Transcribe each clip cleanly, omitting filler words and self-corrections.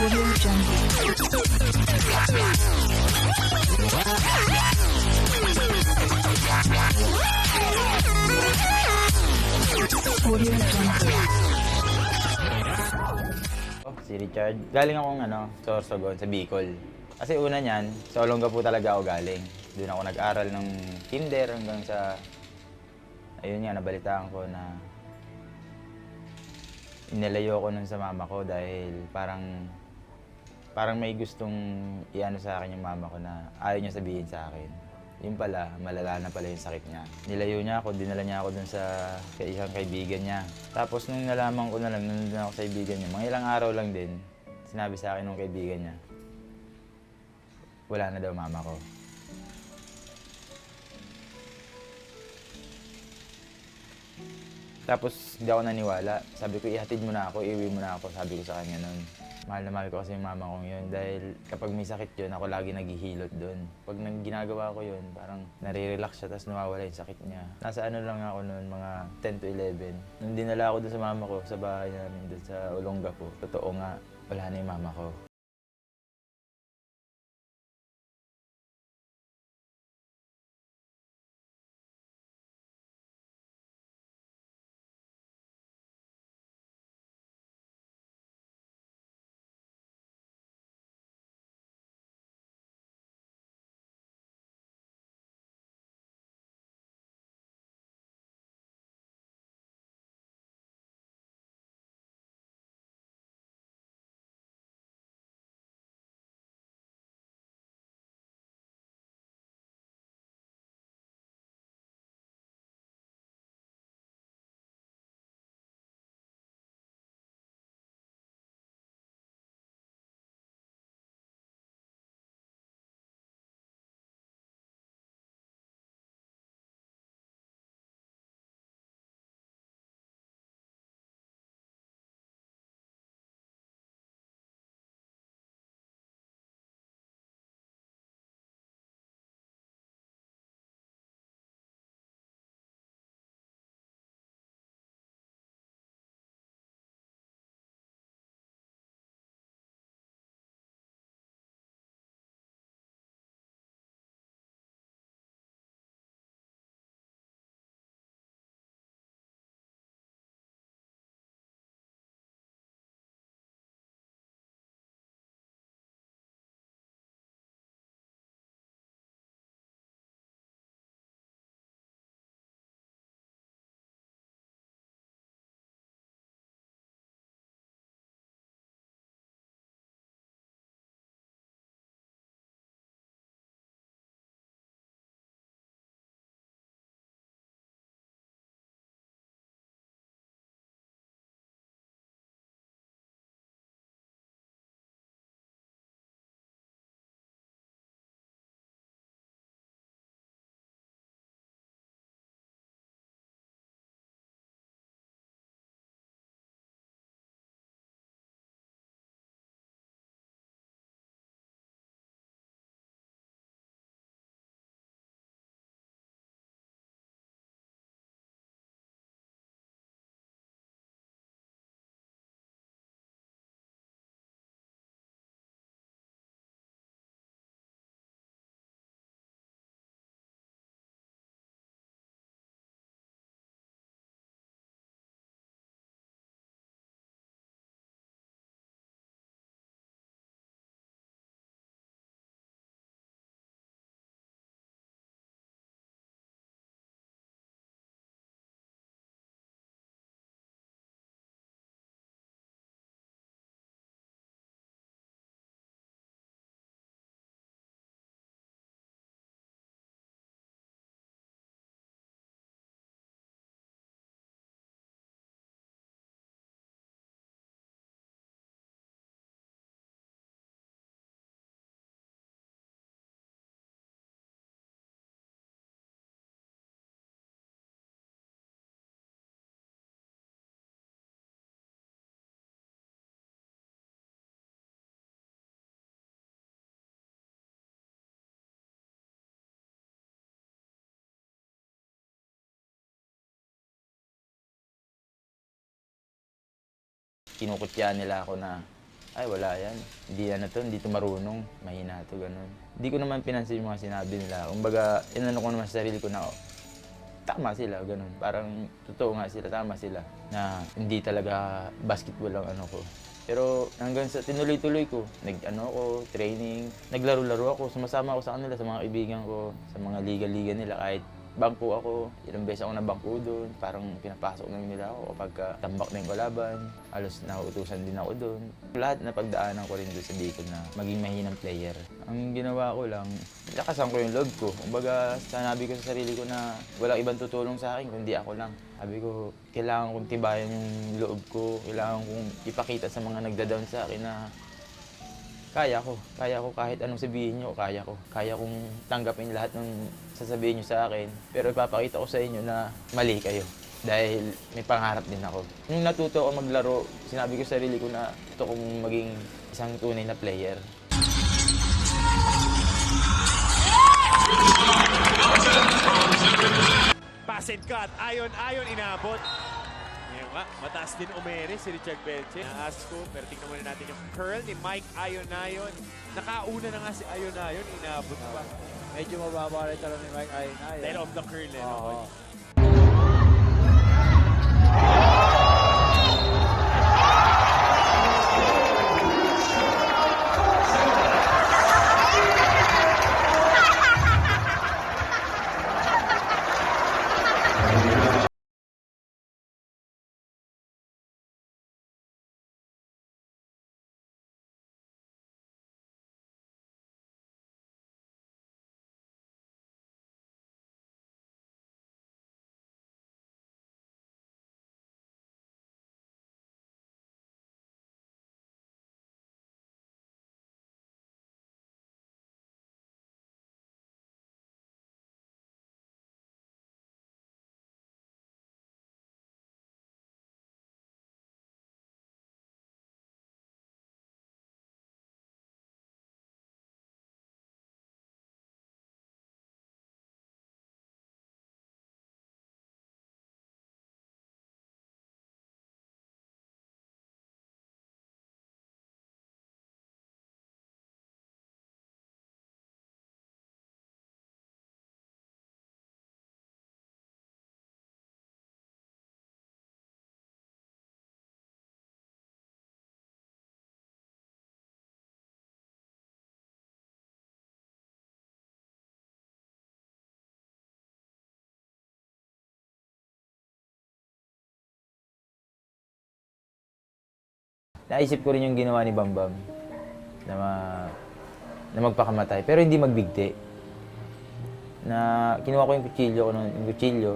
Audio Jungle. Audio Jungle. Si Richard. Galing akong Sorsogon sa Bicol. Kasi una niyan, sa Olongapo talaga ako galing. Doon ako nag-aral ng kinder hanggang sa, ayun nga, nabalitaan ko na inalayo ko nun sa mama ko dahil parang may gustong iano sa akin yung mama ko na ayaw niya sabihin sa akin. Yun pala, malala na pala yung sakit niya. Nilayo niya ako, dinala niya ako dun sa isang kaibigan niya. Tapos nung nalaman ko na lang, nandun ako sa kaibigan niya, mga ilang araw lang din, sinabi sa akin ng kaibigan niya, wala na daw mama ko. Tapos hindi ako naniwala. Sabi ko, ihatid mo na ako, iuwi mo na ako, sabi ko sa kanya noon. Mahal na mahal ko kasi yung mama kong yun dahil kapag may sakit yun, ako lagi naghihilot doon. Pag ginagawa ko yun, parang nare-relax siya tapos nawawala yung sakit niya. Nasa ano lang ako noon, mga 10 to 11. Nung dinala ako doon sa mama ko, sa bahay namin doon sa Olongapo, totoo nga, wala na yung mama ko. Kinukutya nila ako na ay wala yan. Hindi to marunong. Mahina to, ganun. Hindi ko naman pinansin yung mga sinabi nila. Kumbaga, inano ko naman sa sarili ko na, tama sila, ganun. Parang totoo nga sila, tama sila. Na hindi talaga basketball ang ano ko. Pero hanggang sa tinuloy-tuloy ko, training, naglaro-laro ako, sumasama ako sa kanila, sa mga kaibigan ko, sa mga liga-liga nila, kahit bangko ako, ilang beses ako nabangko doon, parang pinapasok na nila ako kapag tambak na yung kalaban, halos nauutusan din ako doon. Lahat na pagdaanan ko rin doon sa Bicol na maging mahinang player. Ang ginawa ko lang, lakasan ko yung loob ko. Kumbaga, sanabi ko sa sarili ko na walang ibang tutulong sa akin kundi ako lang. Sabi ko, kailangan kong tibayan yung loob ko, kailangan kong ipakita sa mga nagda-down sa akin na kaya ko kahit anong sabihin nyo, kaya ko. Kaya kong tanggapin lahat ng sasabihin nyo sa akin. Pero ipapakita ko sa inyo na mali kayo. Dahil may pangarap din ako. Nung natuto ako maglaro, sinabi ko sa sarili ko na gusto kong maging isang tunay na player. Pass and cut. Ayon, inabot. Ngayon nga, mataas din umere si Richard Belche. Naas ko, pero tingnan muna natin yung curl ni Mike Ayonayon. Nakauna na nga si Ayonayon, inabot pa. Medyo mababa rin talaga ni Mike Ayonayon. Dahil of the curl eh. Oo. No? Naisip ko rin yung ginawa ni Bambam na magpakamatay, pero hindi magbigti. Na kinuha ko yung kutsilyo.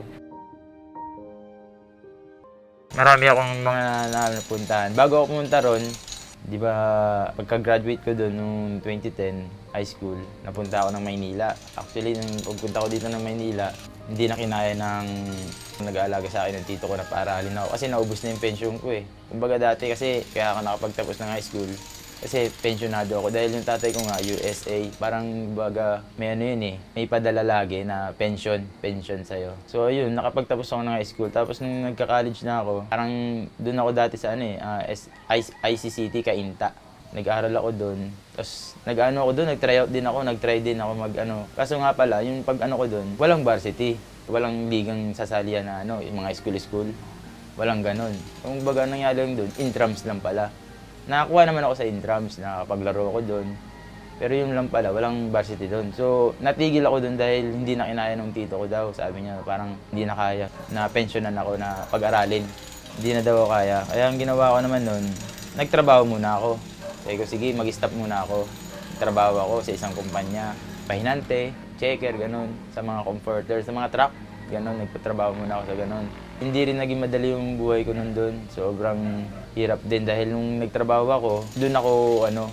Marami akong mga napuntahan. Bago ako pumunta ron, di ba, pagka-graduate ko doon noong 2010, high school, napunta ako ng Maynila. Actually, nung pagpunta ko dito ng Maynila, hindi na kinaya ng nag-aalaga sa akin ng tito ko na paaralin ako kasi naubos na yung pension ko eh. Kumbaga dati kasi kaya ako nakapagtapos ng high school kasi pensionado ako dahil yung tatay ko nga USA, parang baga may ano yun eh, may padala lagi na pension sa'yo. So ayun, nakapagtapos ako ng high school tapos nung nagka-college na ako, parang doon ako dati sa ICCT Cainta. Nag-aaral ako doon. Tapos nag-try din ako Kaso nga pala, yung pag-ano ko doon, walang varsity. Walang ligang sasalian na yung mga school. Walang ganun. Kung baga nangyari lang doon, intrams lang pala. Nakakuha naman ako sa intrams, nakapaglaro ako doon. Pero yun lang pala, walang varsity doon. So, natigil ako doon dahil hindi na kinaya ng tito ko daw. Sabi niya, parang hindi na kaya. Na-pensionan ako na pag-aralin. Hindi na daw kaya. Kaya ang ginawa ko naman noon, nagtrabaho muna ako. Sabi ko, sige, mag-stop muna ako. Trabaho ako sa isang kumpanya. Pahinante, checker, ganun. Sa mga comforter, sa mga truck, ganun. Nagpatrabaho muna ako sa ganun. Hindi rin naging madali yung buhay ko nun doon. Sobrang hirap din dahil nung nagtrabaho ako, doon ako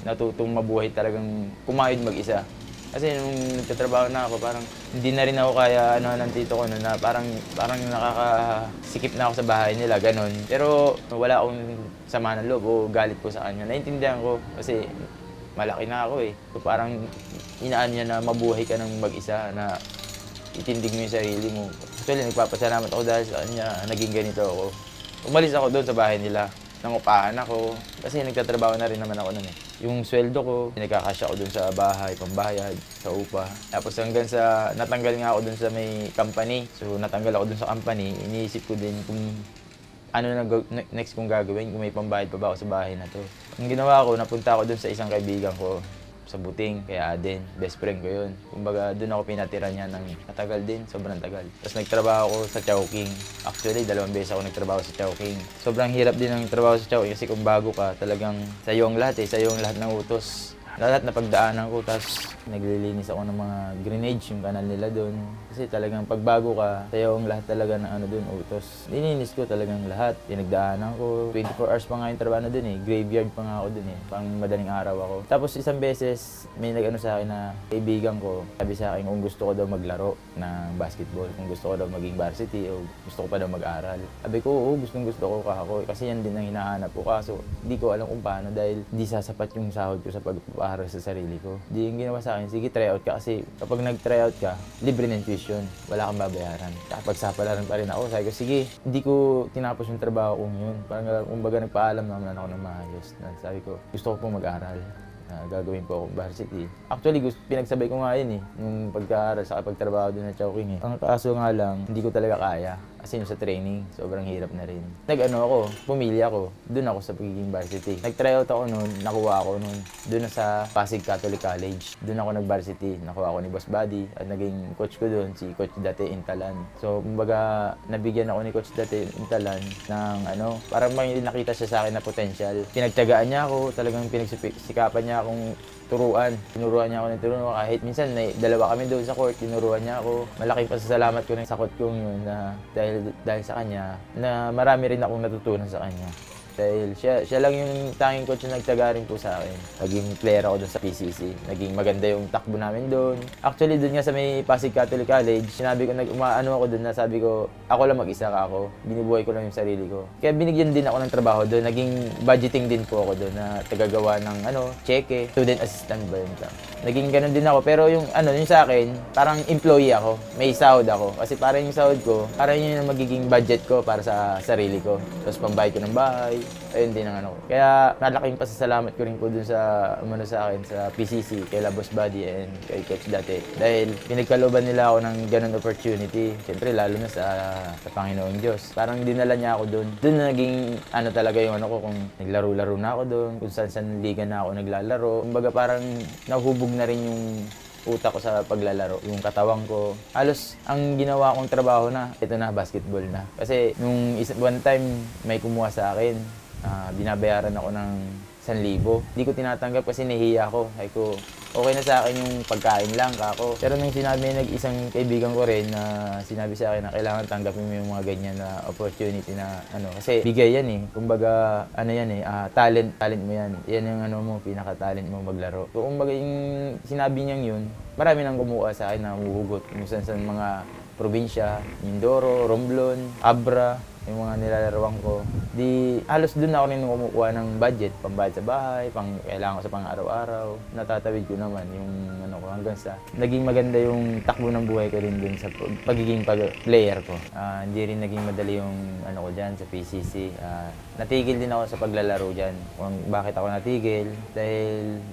natutong mabuhay talagang kumayod mag-isa. Kasi nung nagtatrabaho na ako, parang hindi na rin ako kaya ng tito ko na parang nakakasikip na ako sa bahay nila, ganun. Pero wala akong sama ng loob o galit ko sa kanya. Naintindihan ko kasi malaki na ako eh. So parang inaan niya na mabuhay ka ng mag-isa, na itindig mo yung sarili mo. Actually, nagpapasalamat ako dahil sa kanya naging ganito ako. Umalis ako doon sa bahay nila. nangupahan ako. Kasi nagtatrabaho na rin naman ako nun eh. Yung sweldo ko, pinagkakasya ako dun sa bahay, pambayad, sa upa. Tapos hanggang sa, natanggal nga ako dun sa may company. So natanggal ako dun sa company, iniisip ko din kung ano na next kong gagawin, kung may pambayad pa ba ako sa bahay na to. Ang ginawa ko, napunta ako dun sa isang kaibigan ko sa Buting, kaya Aden, best friend ko yun. Kumbaga, doon ako pinatira niya ng matagal din, sobrang tagal. Tapos nagtrabaho ako sa Chowking. Actually, 2 beses ako nagtrabaho sa Chowking. Sobrang hirap din ang trabaho sa Chowking kasi kung bago ka, talagang sa'yo ang lahat eh, sa'yo ang lahat ng utos. Lahat na pagdaanan ko, tapos naglilinis ako ng mga grenades, yung kanal nila doon. Kasi talagang pagbago ka, sa'yo ang lahat talaga ng ano doon, utos. Nilinis ko talagang lahat. Pinagdaanan ko, 24 hours pa nga yung trabaho na doon eh. Graveyard pa nga ako doon eh. Pang madaling araw ako. Tapos isang beses, may nag-ano sa akin na kaibigan ko, sabi sa akin kung gusto ko daw maglaro ng basketball, kung gusto ko daw maging varsity o gusto ko pa daw mag-aral. Sabi ko, oo, gustong gusto ko kako. Kasi yan din ang hinahanap ko. Kaso, hindi ko alam kung paano dahil hindi sasapat yung sahod ko sa pagpapaaral sa sarili ko. Di yung ginawa sa akin, sige, try out ka kasi kapag nag-try out ka, libre ng tuition. Wala kang babayaran. Pagsapalaran pa rin ako. Sabi ko, sige, hindi ko tinapos yung trabaho kong yun. Parang kumbaga nagpaalam naman ako ng maayos. Sabi ko, gusto ko pong mag-aral. Gagawin po ako varsity. Actually, pinagsabay ko nga yun eh. Nung pagka-aral sa pagtrabaho doon sa Chowking eh. Ang kaso nga lang, hindi ko talaga kaya. Kasi yung sa training, sobrang hirap na rin. Nag-ano ako, pumili ako. Doon ako sa pagiging varsity. Nag-tryout ako noon, nakuha ako noon. Doon na sa Pasig Catholic College. Doon ako nag-varsity. Nakuha ako ni Boss Buddy. At naging coach ko doon, si Coach Date Intalan. So, kumbaga, nabigyan ako ni Coach Date Intalan ng ano, parang may nakita siya sa akin na potential. Pinagtiyagaan niya ako, talagang pinagsikapan niya akong turuan. Tinuruan niya ako ng turuan. Kahit minsan, dalawa kami doon sa court, tinuruan niya ako. Malaking pasasalamat ko rin sa court kong yun na dahil sa kanya, na marami rin akong natutunan sa kanya. Dahil siya lang yung tanging coach na nagtaga rin po sa akin. Naging player ako doon sa PCC. Naging maganda yung takbo namin doon. Actually, doon nga sa may Pasig Catholic College, sinabi ko, umaano ako doon na sabi ko, ako lang mag-isa ka ako. Binubuhay ko lang yung sarili ko. Kaya binigyan din ako ng trabaho doon. Naging budgeting din po ako doon na tagagawa ng cheque, student assistant ba yun? Naging ganun din ako. Pero yung yung sa akin, parang employee ako. May sahod ako. Kasi parang yung sahod ko, parang yun yung magiging budget ko para sa sarili ko. Tapos pambayad ko ng bahay. Ayun din ang Kaya nalaking pasasalamat ko rin po dun sa sa akin sa PCC, kay Boss Buddy and kay Coach Date. Dahil pinagkalooban nila ako ng ganun opportunity. Siyempre lalo na sa Panginoon Diyos. Parang dinala niya ako dun. Dun na naging talaga yung ko kung naglaro-laro na ako dun, kung saan liga na ako naglalaro. Kumbaga parang nahuhubog na rin yung utak ko sa paglalaro, yung katawan ko. Halos ang ginawa kong trabaho na, ito na, basketball na. Kasi nung one time may kumuha sa akin, binabayaran ako ng 1,000. Hindi ko tinatanggap kasi nahihiya ako. Sabi ko, okay na sa akin yung pagkain lang kako. Pero nung sinabi isang kaibigan ko rin na sinabi sa akin na kailangan tanggapin mo yung mga ganyan na opportunity na kasi bigay yan eh. Kumbaga talent mo yan. Yan yung mo, pinaka-talent mo maglaro. So kumbaga yung sinabi niyang yun, marami nang kumuha sa akin na huhugot kung saan mga probinsya, Mindoro, Romblon, Abra, yung mga nilalaruan ko. Di halos doon ako rin kumukuha ng budget, pambayad sa bahay, kailangan ko sa pang-araw-araw. Natatawid ko naman yung ko hanggang sa naging maganda yung takbo ng buhay ko rin dun sa pagiging player ko. Hindi rin naging madali yung ko diyan sa PCC. Natigil din ako sa paglalaro diyan. Kung bakit ako natigil? Dahil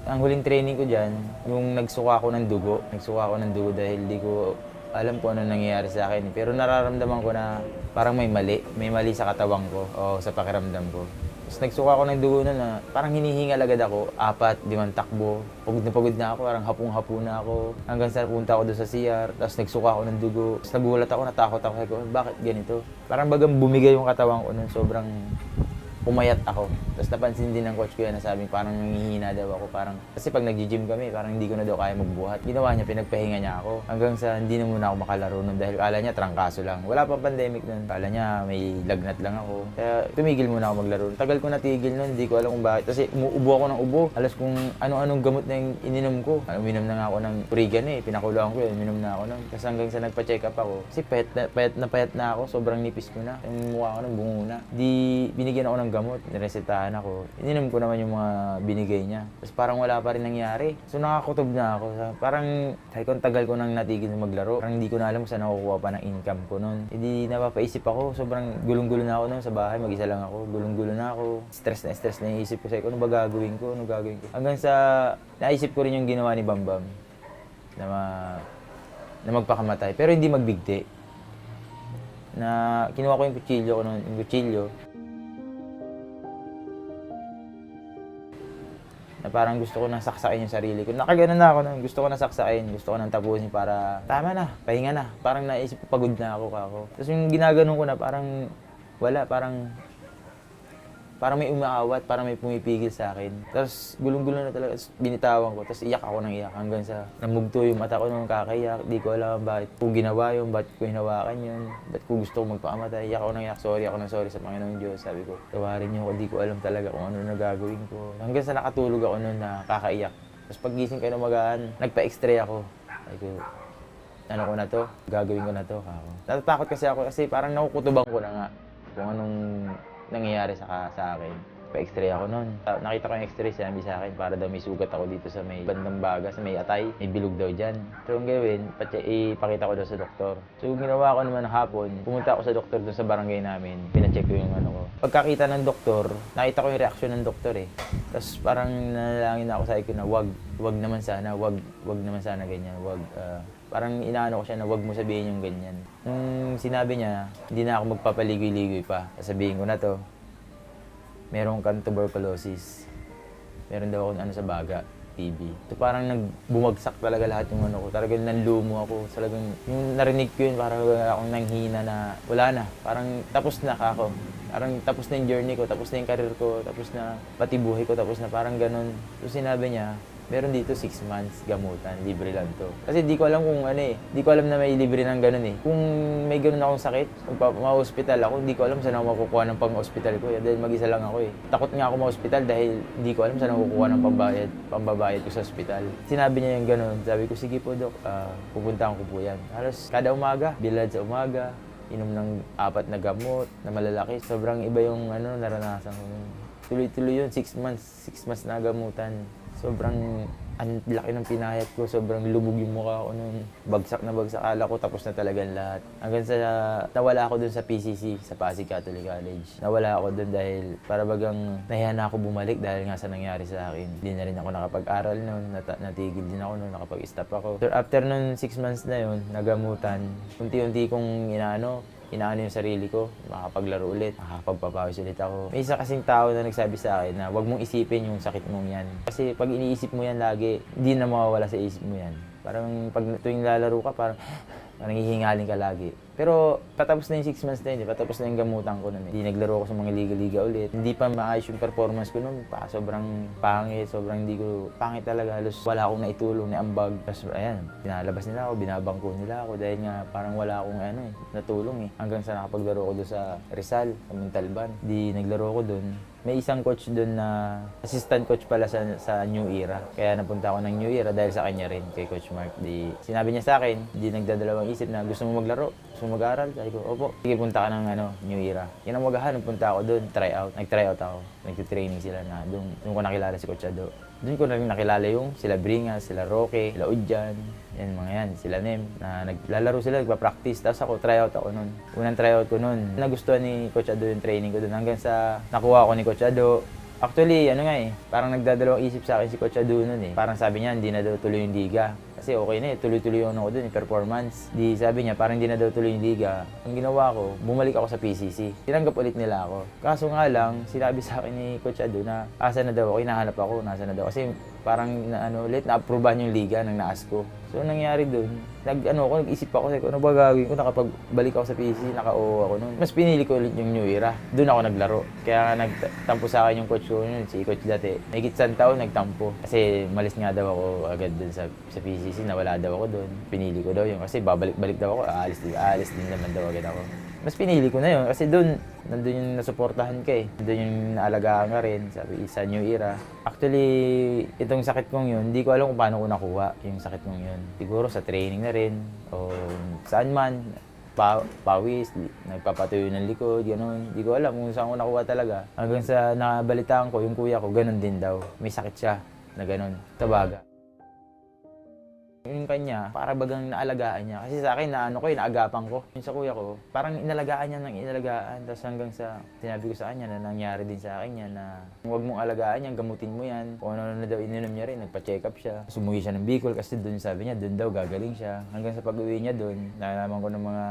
ang huling training ko diyan, yung nagsuka ako ng dugo. Nagsuka ako ng dugo dahil di ko alam ko ano nangyayari sa akin. Pero nararamdaman ko na parang may mali sa katawan ko o sa pakiramdam ko. Tapos nagsuka ako ng dugo na parang hinihingal agad ako. 4, 5 takbo. Pagod na ako, parang hapong-hapo na ako. Hanggang sa punta ako doon sa CR. Tapos nagsuka ako ng dugo. Tapos nagulat ako, natakot ako. Sabi ko, bakit ganito? Parang bagang bumigay yung katawan ko nun. Sobrang pumayat ako. Tapos napansin din ng coach ko yan na sabi parang nanghihina daw ako. Parang, kasi pag nag-gym kami, parang hindi ko na daw kaya magbuhat. Ginawa niya, pinagpahinga niya ako. Hanggang sa hindi na muna ako makalaro nun dahil kala niya trangkaso lang. Wala pa pandemic nun. Kala niya may lagnat lang ako. Kaya tumigil muna ako maglaro. Tagal ko natigil nun, hindi ko alam kung bakit. Kasi umuubo ako ng ubo. Alas kung ano-anong gamot na yung ininom ko. Uminom na nga ako ng Prigan pinakuluan ko yun. Uminom na ako nun. Kasi hanggang sa nagpa-check up ako. Kasi payat na ako. Sobrang nipis ko na. Yung mukha ko nang bungo na. Di binigyan ako ng gamot, niresetahan ako. Ininom ko naman yung mga binigay niya. Tapos parang wala pa rin nangyari. So nakakutob na ako. Parang kahit kung tagal ko nang natigil maglaro, parang hindi ko na alam kung saan nakukuha pa ng income ko noon. Hindi napapaisip ako. Sobrang gulong-gulo na ako noon sa bahay. Mag-isa lang ako. Gulong-gulo na ako. Stress na yung isip ko. Sabi ko, ano ba gagawin ko? Ano gagawin ko? Hanggang sa naisip ko rin yung ginawa ni Bambam na magpakamatay. Pero hindi magbigti. Na kinuha ko yung kutsilyo ko noon. Yung kutsilyo. Na parang gusto ko nang saksakin yung sarili ko. Nakaganon na ako nun. Gusto ko nang saksakin. Gusto ko nang tapusin para tama na, pahinga na. Parang naisip ko, pagod na ako kako. Tapos yung ginaganon ko na parang wala, parang may umaawat, parang may pumipigil sa akin. Tapos gulong-gulo na talaga. Tapos binitawan ko. Tapos iyak ako ng iyak hanggang sa namugto yung mata ko nung kakaiyak. Di ko alam bakit ko ginawa yun, bakit ko hinawakan yun, bakit ko gusto ko magpakamatay. Iyak ako ng iyak. Sorry ako ng sorry sa Panginoong Diyos. Sabi ko, tawarin niyo ako. Di ko alam talaga kung ano na gagawin ko. Hanggang sa nakatulog ako nun na kakaiyak. Tapos paggising kayo ng magaan, nagpa-x-ray ako. Sabi ko, ano ko na to? Gagawin ko na to. Ako. Natatakot kasi ako kasi parang nakukutuban ko na nga kung anong nangyayari sa akin. Pa-x-ray ako noon. Nakita ko yung x-ray, sinabi sa akin para daw may sugat ako dito sa may bandang baga, sa may atay. May bilog daw dyan. So, ang gawin, ipakita ko daw sa doktor. So, ginawa ko naman hapon, pumunta ako sa doktor doon sa barangay namin. Pina-check ko yung ano ko. Pagkakita ng doktor, nakita ko yung reaksyon ng doktor eh. Tapos parang nanalangin ako sa ko na wag naman sana, wag naman sana ganyan, parang inaano ko siya na wag mo sabihin yung ganyan. Nung sinabi niya, hindi na ako magpapaligoy-ligoy pa. Sabihin ko na to, meron kang tuberculosis. Meron daw akong sa baga, TB. So parang bumagsak talaga lahat yung ano ko. Talagang nanlumo ako. Talagang yung narinig ko yun, parang akong nanghina na wala na. Parang tapos na ako. Parang tapos na yung journey ko, tapos na yung career ko, tapos na pati buhay ko, tapos na parang ganun. So sinabi niya, meron dito 6 months gamutan, libre lang to. Kasi di ko alam kung ano eh, di ko alam na may libre ng ganun eh. Kung may ganun akong sakit, kung ma-hospital ako, di ko alam saan ako makukuha ng pang-hospital ko. Dahil mag-isa lang ako eh. Takot nga ako ma-hospital dahil di ko alam saan ako kukuha ng pambabayad ko sa hospital. Sinabi niya yung ganun, sabi ko, sige po dok, pupuntahan ko po yan. Halos kada umaga, bilad sa umaga, inom ng 4 na gamot na malalaki. Sobrang iba yung naranasan ko. Tuloy-tuloy yun, 6 months na gamutan. Sobrang ang laki ng pinayat ko, sobrang lubog yung mukha ko noon. Bagsak na bagsak, akala ko tapos na talagang lahat. Hanggang sa nawala ako dun sa PCC, sa Pasig Catholic College. Nawala ako dun dahil para bagang nahiya na ako bumalik dahil nga sa nangyari sa akin. Hindi na rin ako nakapag-aral noon, natigil din ako noon, nakapag-stop ako. So after noon 6 months na yun, nagamutan, unti-unti kong inaano yung sarili ko, makapaglaro ulit, makapagpapawis ulit ako. May isa kasing tao na nagsabi sa akin na huwag mong isipin yung sakit mong yan. Kasi pag iniisip mo yan lagi, hindi na mawawala sa isip mo yan. Parang pag tuwing lalaro ka, parang hihingalin ka lagi. Pero patapos na yung 6 months na yun, patapos na yung gamutan ko nun. Hindi naglaro ako sa mga liga-liga ulit. Hindi pa maayos yung performance ko nun. Sobrang pangit, sobrang hindi ko pangit talaga. Halos wala akong naitulong, naambag. Tapos ayan, pinalabas nila ako, binabangko nila ako dahil nga parang wala akong natulong eh. Hanggang sa nakapaglaro ko doon sa Rizal, sa Montalban. Di naglaro ko doon. May isang coach doon na assistant coach pala sa New Era. Kaya napunta ako ng New Era dahil sa kanya rin, kay Coach Mark. Sinabi niya sa akin, di nagdadalawang isip na gusto mo maglaro, gusto mo mag-aaral. Sabi ko, opo, sige punta ka ng New Era. Yan ang magahan, punta ako doon, nag-try out ako. Nag-training sila na doon ko nakilala si Coach Ado. Doon ko na rin nakilala yung sila Bringas, sila Roque, sila Udjan, yan mga yan, sila Nem, na naglalaro sila, nagpa-practice. Tapos ako, tryout ako noon. Unang tryout ko noon. Nagustuhan ni Coach Ado yung training ko doon hanggang sa nakuha ko ni Coach Ado. Actually, parang nagdadalawang isip sa akin si Coach Ado noon eh. Parang sabi niya, hindi na daw tuloy yung liga. Kasi okay na eh, tuloy-tuloy yung ako doon, performance. Sabi niya, parang hindi na daw tuloy yung liga. Ang ginawa ko, bumalik ako sa PCC. Tinanggap ulit nila ako. Kaso nga lang, sinabi sa akin ni Coach Ado na asa na daw ako, hinahanap ako, nasa na daw. Kasi parang na-approvean yung liga ng naas ko. So, nangyari doon, nag-isip ako, ano ba gagawin ko? Nakapagbalik ako sa PC, naka-OO ako noon. Mas pinili ko ulit yung New Era. Doon ako naglaro. Kaya nga nagtampo sa akin yung coach ko noon, si Coach Date. May isang taon nagtampo. Kasi malis nga daw ako agad doon sa PCC, nawala daw ako doon. Pinili ko daw yun kasi babalik-balik daw ako, aalis din naman daw agad ako. Mas pinili ko na yun kasi nandun yung nasuportahan ka eh. Nandun yung naalagaan ka rin sa New Era. Actually, itong sakit kong yun, hindi ko alam kung paano ko nakuha yung sakit kong yun. Siguro sa training na rin o saan man. pawis, nagpapatuyo ng likod, gano'n. Hindi ko alam kung saan ko nakuha talaga. Hanggang sa nabalitaan ko, yung kuya ko, gano'n din daw. May sakit siya na gano'n, tabaga. Yung kanya, para bagang naalagaan niya. Kasi sa akin, naagapan ko. Yung sa kuya ko, parang inalagaan niya ng inalagaan. Tapos hanggang sa, sinabi ko sa kanya na nangyari din sa akin yan na huwag mong alagaan yan, gamutin mo yan. Kung ano na daw ininom niya rin, nagpa-check up siya. Sumuwi siya ng Bicol kasi doon sabi niya, doon daw gagaling siya. Hanggang sa pag-uwi niya doon, nalaman ko ng mga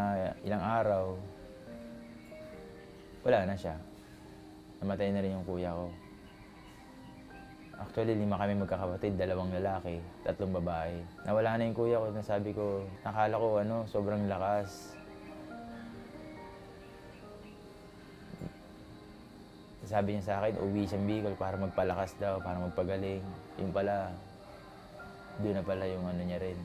ilang araw, wala na siya. Namatay na rin yung kuya ko. Actually, 5 kami magkakapatid, 2 lalaki, 3 babae. Nawala na yung kuya ko, nasabi ko, nakala ko sobrang lakas. Sabi niya sa akin, uwi siyang Bicol para magpalakas daw, para magpagaling. Yung pala, doon na pala yung niya rin.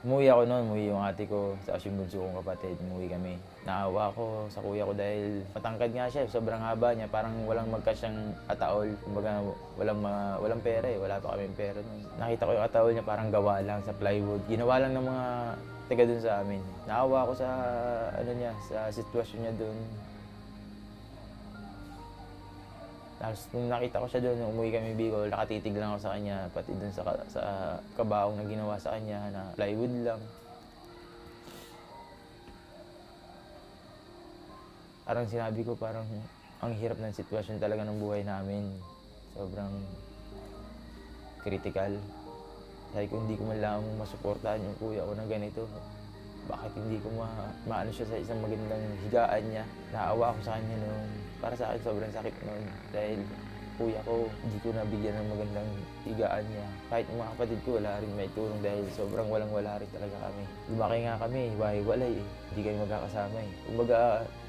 Umuwi ako noon, umuwi yung ate ko, sa yung bunso kong kapatid, umuwi kami. Naawa ako sa kuya ko dahil matangkad nga siya, sobrang haba niya, parang walang magkasyang ataol. Kumbaga walang pera wala pa kaming pera noon. Nakita ko yung ataol niya parang gawa lang sa plywood. Ginawa lang ng mga taga dun sa amin. Naawa ako sa sa sitwasyon niya dun. Tapos nung nakita ko siya doon, nung umuwi kami Bicol, nakatitig lang ako sa kanya, pati doon sa kabaong na ginawa sa kanya na plywood lang. Parang sinabi ko, parang ang hirap ng sitwasyon talaga ng buhay namin. Sobrang critical. Sabi ko, hindi ko man lang masuportahan yung kuya ko na ganito. Bakit hindi ko maano siya sa isang magandang higaan niya. Naawa ako sa kanya noon. Para sa akin, sobrang sakit noon. Dahil kuya ko, hindi ko nabigyan ng magandang higaan niya. Kahit mga kapatid ko, wala rin may tulong dahil sobrang walang-wala rin talaga kami. Lumaki nga kami, hiwa-hiwalay eh. Hindi kayo magkakasama eh. Kumbaga,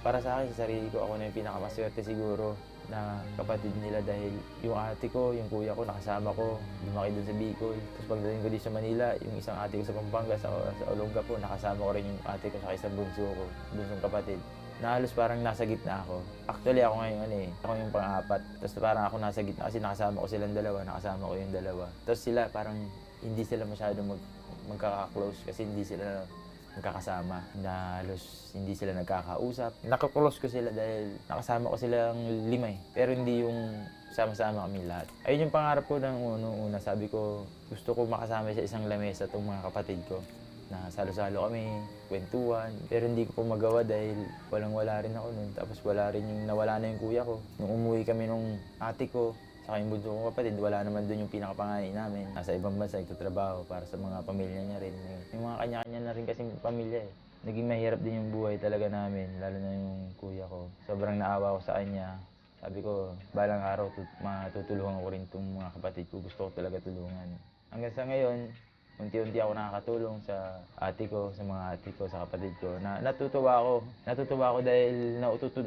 para sa akin, sa sarili ko, ako na yung pinakamaswerte siguro na kapatid nila dahil yung ate ko, yung kuya ko, nakasama ko, lumaki doon sa Bicol. Tapos pagdating ko dito sa Manila, yung isang ate ko sa Pampanga, sa Olongapo, nakasama ko rin yung ate ko sa isang bunso ko, bunsong kapatid. Na halos parang nasa gitna ako. Actually ako ngayon ako yung pang-apat. Tapos parang ako nasa gitna kasi nakasama ko silang dalawa, nakasama ko yung dalawa. Tapos sila parang hindi sila masyadong magkaka-close kasi hindi sila magkakasama, na halos hindi sila nagkakausap. Nakaklose ko sila dahil nakasama ko silang 5 eh. Pero hindi yung sama-sama kami lahat. Ayun yung pangarap ko ng una. Sabi ko, gusto ko makasama sa isang lamesa itong mga kapatid ko. Na salo-salo kami, kwentuhan. Pero hindi ko po magawa dahil walang-wala rin ako nun. Tapos nawala na yung kuya ko. Nung umuwi kami nung ate ko, saka yung bunso kong kapatid, wala naman doon yung pinakapanganay namin. Nasa ibang bansa, nagtatrabaho para sa mga pamilya niya rin. Yung mga kanya-kanya na rin kasing pamilya eh. Naging mahirap din yung buhay talaga namin, lalo na yung kuya ko. Sobrang naawa ko sa kanya. Sabi ko, balang araw matutulungan ko rin itong mga kapatid ko. Gusto ko talaga tulungan. Hanggang sa ngayon, unti-unti ako nakakatulong sa ate ko, sa mga ate ko, sa kapatid ko. Natutuwa ako. Natutuwa ako dahil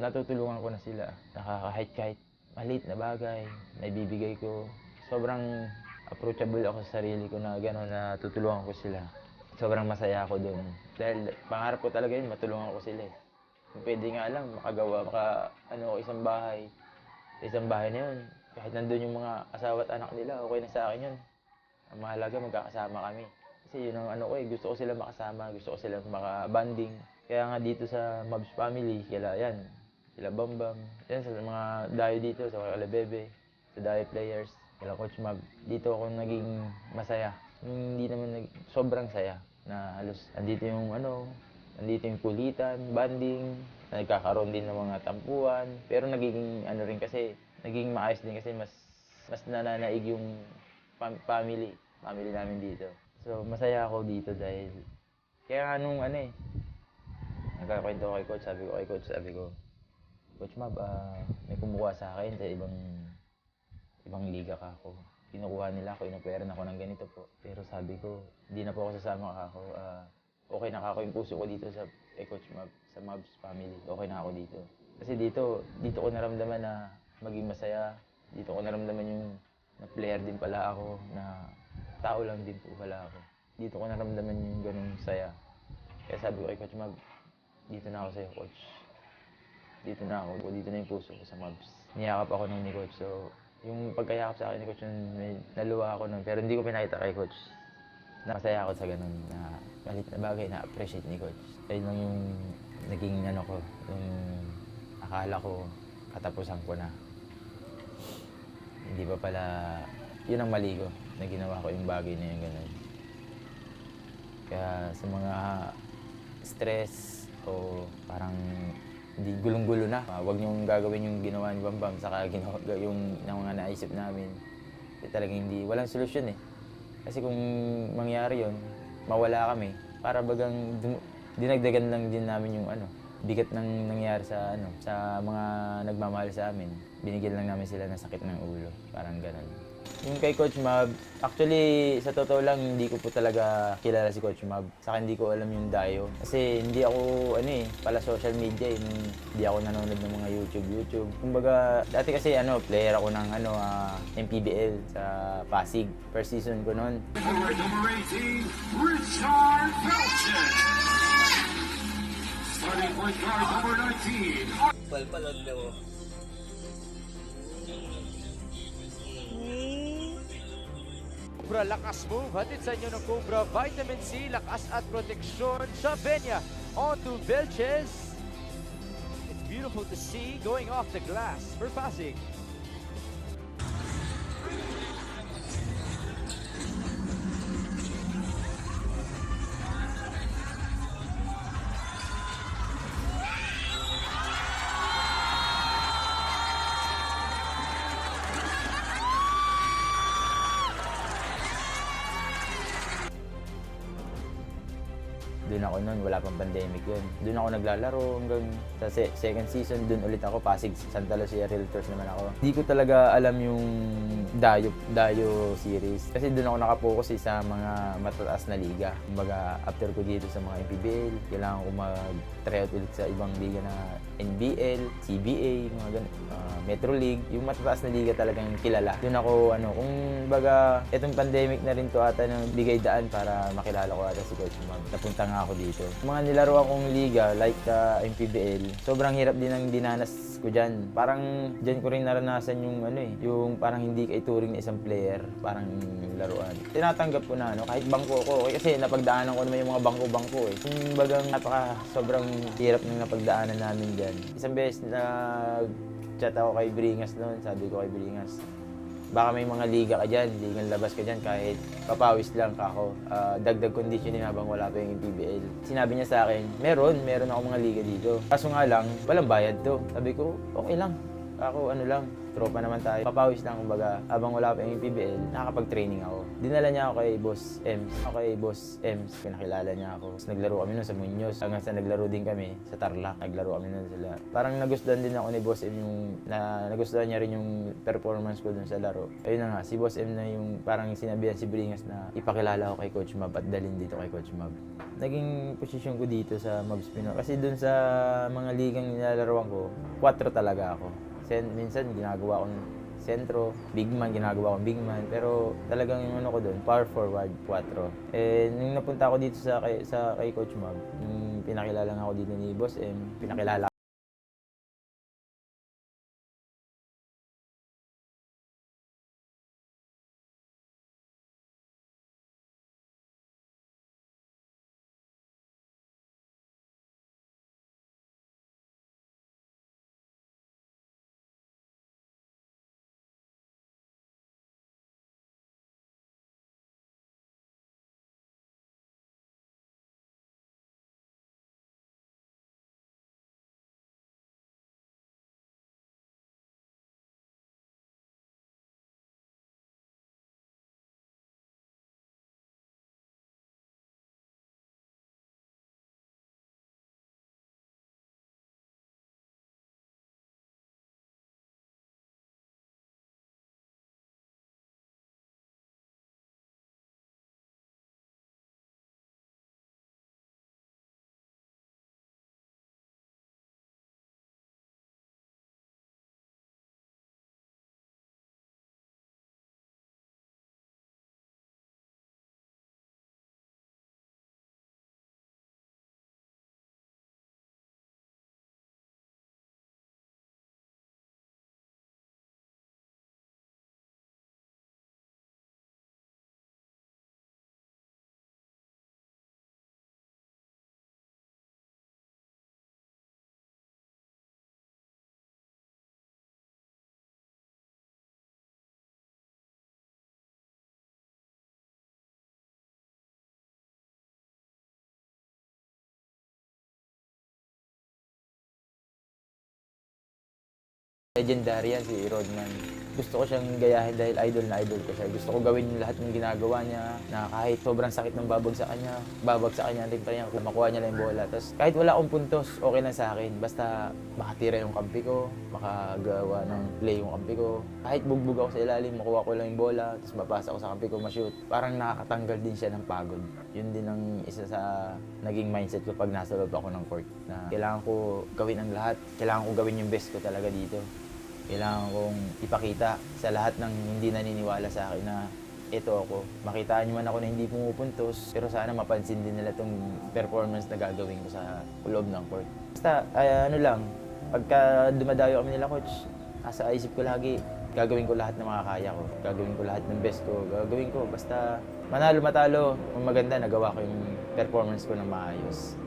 natutulungan ko na sila. Kahit maliit na bagay, naibibigay ko. Sobrang approachable ako sa sarili ko na gano'n, na tutulungan ko sila. Sobrang masaya ako doon. Dahil pangarap ko talaga yun, matulungan ko sila eh. Kung pwede nga lang, isang bahay. Sa isang bahay na yun, kahit nandun yung mga asawa at anak nila, okay na sa akin yun. Ang mahalaga, magkakasama kami. Kasi yun ang gusto ko sila makasama, gusto ko sila maka-banding. Kaya nga dito sa Mavs family, sila Bambam, yan sa mga dayo dito, sa mga Bebe, sa dayo players, sila Coach Mag. Dito ako naging masaya. Hindi naman sobrang saya na halos andito yung kulitan, banding, nagkakaroon din ng mga tampuan. Pero nagiging naging maayos din kasi mas nananaig yung family namin dito. So masaya ako dito dahil kaya nga nagkakwento ko kay Coach, sabi ko, Coach Mab, may kumukuha sa akin sa ibang liga ka ako. Kinukuha nila ako, inoperan ako ng ganito po. Pero sabi ko, hindi na po ako sasama ka ako. Okay na ako yung puso ko dito kay Coach Mab, sa Mavs family. Okay na ako dito. Kasi dito ko naramdaman na maging masaya. Dito ko naramdaman yung na player din pala ako, na tao lang din po pala ako. Dito ko naramdaman yung ganung saya. Kaya sabi ko kay Coach Mab, dito na ako sa'yo, Coach. Dito na yung puso ko sa Mavs. Niyakap ako ni Coach. So, yung pagkayakap sa akin ni Coach, may naluwa ako nun. Pero hindi ko pinakita kay Coach. Nakasaya ako sa ganun na malit na bagay na appreciate ni coach. Ayun lang yung naging ano ko, yung akala ko katapusan ko na. Hindi pa pala, yun ang mali ko, na ginawa ko yung bagay na yung ganun. Kaya sa mga stress o parang hindi gulong-gulo na, huwag niyong gagawin yung ginawa ni Bambam saka yung mga naisip namin. Kasi talagang walang solusyon eh. Kasi kung mangyari yun, mawala kami, para bagang dinagdagan lang din namin yung bigat ng nangyari sa mga nagmamahal sa amin. Binigyan lang namin sila ng sakit ng ulo, parang ganun. Yung kay Coach Mab, actually sa totoo lang hindi ko po talaga kilala si Coach Mab. Saka hindi ko alam yung dayo. Kasi hindi ako pala social media hindi ako nanonood ng mga YouTube. Kumbaga dati kasi player ako ng MPBL sa Pasig. First season ko noon. Forward number 18, Richard Belcher. Starting point guard number 19. Palpalod na mo. Cobra Lakas Move, hatid sa inyo ng Cobra Vitamin C, lakas at proteksyon sa Venya. On to Velches. It's beautiful to see going off the glass for Pasig. Doon ako noon, wala pang pandemic yun. Doon ako naglalaro hanggang sa second season. Doon ulit ako, Pasig, Santa Lucia Realtors naman ako. Hindi ko talaga alam yung Dayo series. Kasi doon ako nakapokus sa mga matataas na liga. Kumbaga, after ko dito sa mga MPBL, kailangan ko mag-tryout ulit sa ibang liga na NBL, CBA, mga ganun, Metro League. Yung matataas na liga talagang kilala. Doon ako, kung baga, itong pandemic na rin to ata ng bigay daan para makilala ko ata si Coach Mag. Napunta nga ako dito. Mga nilaro akong liga, like MPBL, sobrang hirap din ang dinanas ko dyan. Parang dyan ko rin naranasan yung yung parang hindi ka ituring na isang player, parang laruan. Tinatanggap ko na, kahit bangko ko, kasi napagdaanan ko naman yung mga bangko-bangko eh. Yung bagang sobrang hirap ng napagdaanan namin dyan. Isang beses na chat ako kay Bringas noon, sabi ko kay Bringas, baka may mga liga ka dyan, ligang labas ka dyan kahit papawis lang ka ako. Dagdag conditioning habang wala pa yung PBL. Sinabi niya sa akin, meron ako mga liga dito. Kaso nga lang, walang bayad to. Sabi ko, okay lang. Ako tropa naman tayo. Papawis lang kumbaga, habang wala pa yung PBL, nakakapag-training ako. Dinala niya ako kay Boss Ems. Pinakilala niya ako. Tapos naglaro kami nun sa Muñoz. Hanggang sa naglaro din kami sa Tarlac. Naglaro kami nun sila. Parang nagustuhan din ako ni Boss M nagustuhan niya rin yung performance ko dun sa laro. Ayun na nga, si Boss M na yung parang sinabihan si Bringas na ipakilala ko kay Coach Mab at dalhin dito kay Coach Mab. Naging posisyon ko dito sa Mavs Pinoy. Kasi dun sa mga ligang nilalaroan ko, 4 talaga ako. Minsan ginagawa kong sentro, big man, ginagawa kong big man. Pero talagang yung ko doon, power forward, 4. Nung napunta ako dito kay Coach Mab, nung pinakilala nga ako dito ni Boss M, pinakilala Legendary yan si Rodman. Gusto ko siyang gayahin dahil idol na idol ko siya. Gusto ko gawin yung lahat ng ginagawa niya na kahit sobrang sakit ng babagsakan niya rin pa niya kung makuha niya lang yung bola. Tapos kahit wala akong puntos, okay lang sa akin. Basta makatira yung kampi ko, makagawa ng play yung kampi ko. Kahit bugbog ako sa ilalim, makuha ko lang yung bola, tapos mapasa ko sa kampi ko, ma-shoot. Parang nakakatanggal din siya ng pagod. Yun din ang isa sa naging mindset ko pag nasa loob ako ng court. Na kailangan ko gawin ang lahat. Kailangan ko gawin yung best ko talaga dito. Kailangan kong ipakita sa lahat ng hindi naniniwala sa akin na ito ako. Makitaan nyo man ako na hindi pumupuntos, pero sana mapansin din nila itong performance na gagawin ko sa loob ng court. Basta, ano lang, pagka dumadayo kami nila coach, nasa isip ko lagi, gagawin ko lahat ng makakaya ko. Gagawin ko lahat ng best ko. Gagawin ko, basta manalo, matalo. Kung maganda, nagawa ko yung performance ko ng maayos.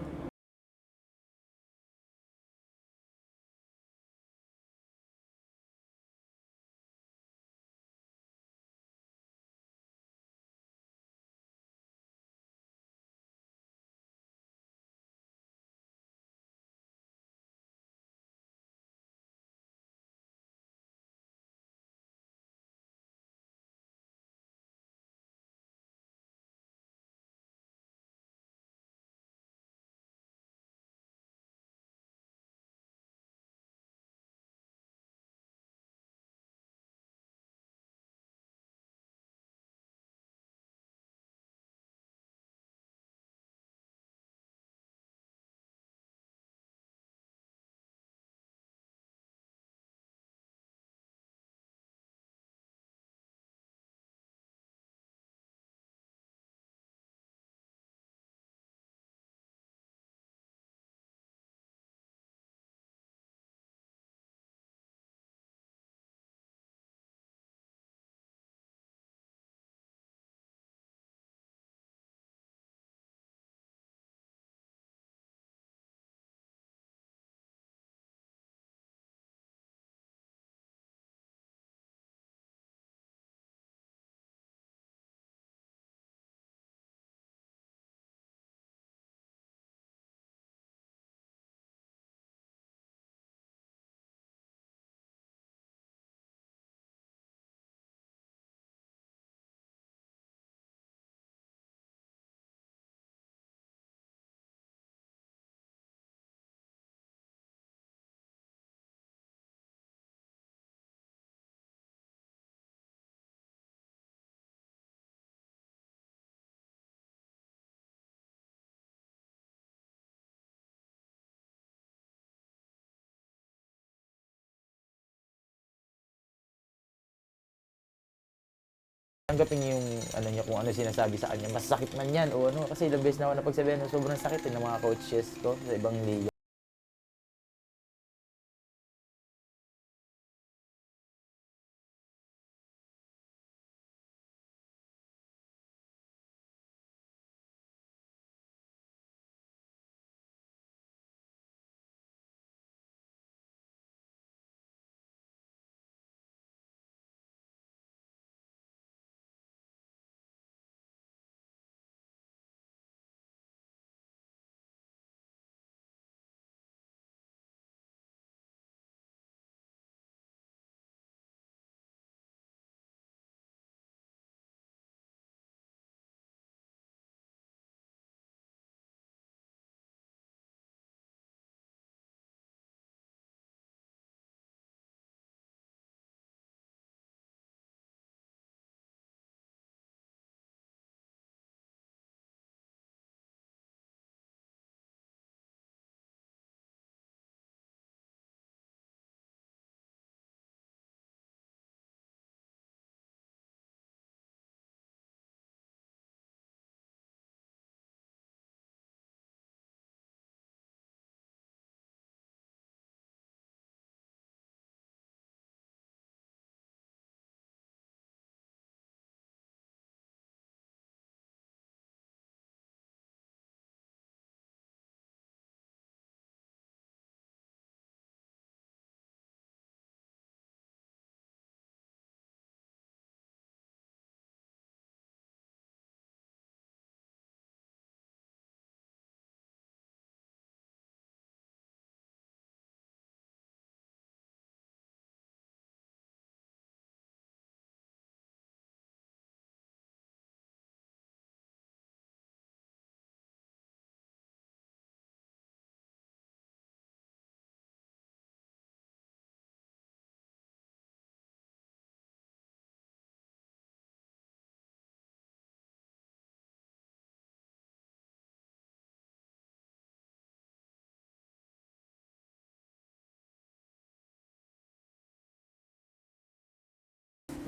Tanggapin niyo yung ano niyo, kung ano sinasabi sa kanya. Masakit man yan o ano. Kasi ilang beses na ako napagsabihan ng sobrang sakit ng mga coaches ko sa ibang liga.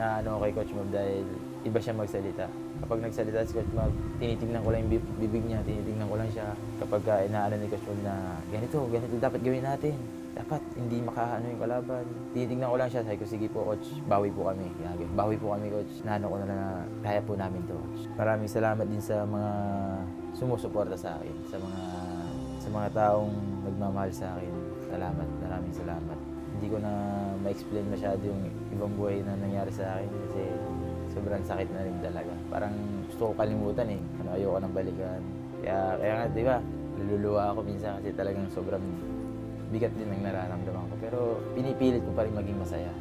na ano kay Coach Mab dahil iba siya magsalita. Kapag nagsalita si Coach Mab, tinitingnan ko lang yung bibig niya, tinitingnan ko lang siya. Kapag inaano ni Coach Mab na ganito dapat gawin natin. Dapat hindi makaano yung kalaban. Tinitingnan ko lang siya, sabi ko, sige po Coach, bawi po kami. Bawi po kami Coach, naano ko na kaya po namin to Coach. Maraming salamat din sa mga sumusuporta sa akin, sa mga taong nagmamahal sa akin. Salamat, maraming salamat. Hindi ko na ma-explain masyado yung ibang buhay na nangyari sa akin kasi sobrang sakit na rin talaga. Parang gusto ko kalimutan eh. Ayoko nang balikan. Kaya nga, di ba, lululuwa ako minsan kasi talagang sobrang bigat din ang nararamdaman ko. Pero pinipilit ko pa rin maging masaya.